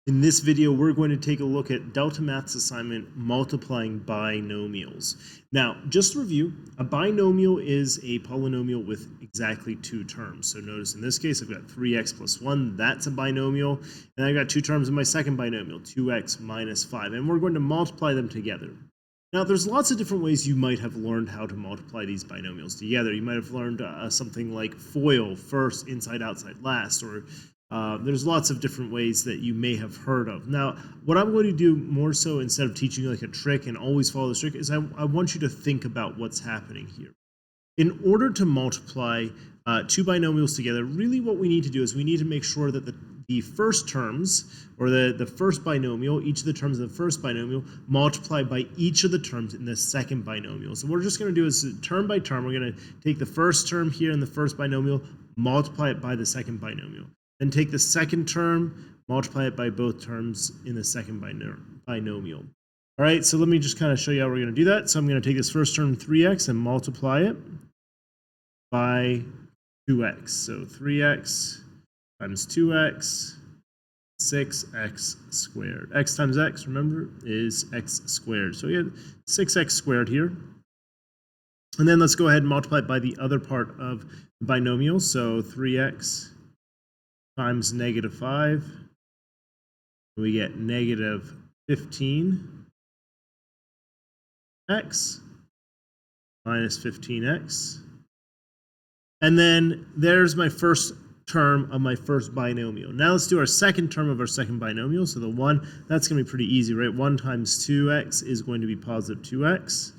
In this video, we're going to take a look at DeltaMath's assignment, multiplying binomials. Now, just to review, a binomial is a polynomial with exactly two terms. So notice in this case, I've got 3x plus 1, that's a binomial. And I've got two terms in my second binomial, 2x minus 5. And we're going to multiply them together. Now, there's lots of different ways you might have learned how to multiply these binomials together. You might have learned something like FOIL, first, inside, outside, last, or there's lots of different ways that you may have heard of. Now, what I'm going to do more so, instead of teaching you like a trick and always follow the trick, is I want you to think about what's happening here. In order to multiply two binomials together, really what we need to do is we need to make sure that the first terms, or the first binomial, each of the terms of the first binomial, multiply by each of the terms in the second binomial. So what we're just going to do is term by term, we're going to take the first term here in the first binomial, multiply it by the second binomial. Then take the second term, multiply it by both terms in the second binomial. All right, so let me just kind of show you how we're going to do that. So I'm going to take this first term, 3x, and multiply it by 2x. So 3x times 2x, 6x squared. X times x, remember, is x squared. So we had 6x squared here. And then let's go ahead and multiply it by the other part of the binomial. So 3x times negative 5, we get negative 15x minus 15x. And then there's my first term of my first binomial. Now let's do our second term of our second binomial. So the 1, that's going to be pretty easy, right? 1 times 2x is going to be positive 2x.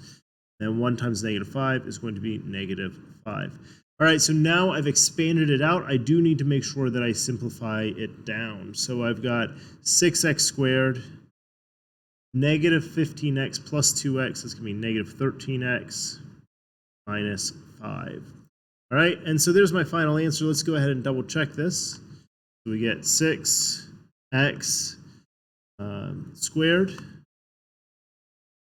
And 1 times negative 5 is going to be negative 5. All right, so now I've expanded it out. I do need to make sure that I simplify it down. So I've got 6x squared, negative 15x plus 2x, that's going to be negative 13x minus 5. All right, and so there's my final answer. Let's go ahead and double check this. So we get 6x squared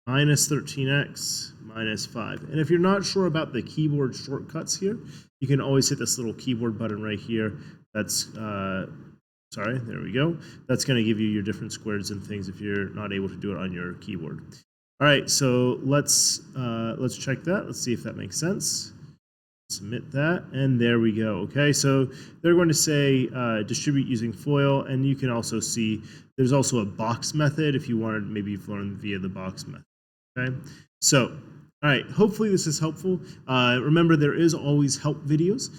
minus 13x minus 5. And if you're not sure about the keyboard shortcuts here, you can always hit this little keyboard button right here. That's, sorry, there we go. That's going to give you your different squares and things if you're not able to do it on your keyboard. All right, so let's check that. Let's see if that makes sense. Submit that, and there we go. Okay, so they're going to say distribute using FOIL, and you can also see there's also a box method if you wanted, maybe you've learned via the box method. Okay, so all right, hopefully this is helpful. Remember, there is always help videos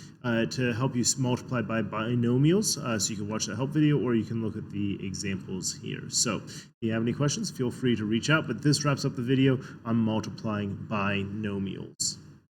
to help you multiply by binomials, so you can watch that help video or you can look at the examples here. So if you have any questions, feel free to reach out, but this wraps up the video on multiplying binomials.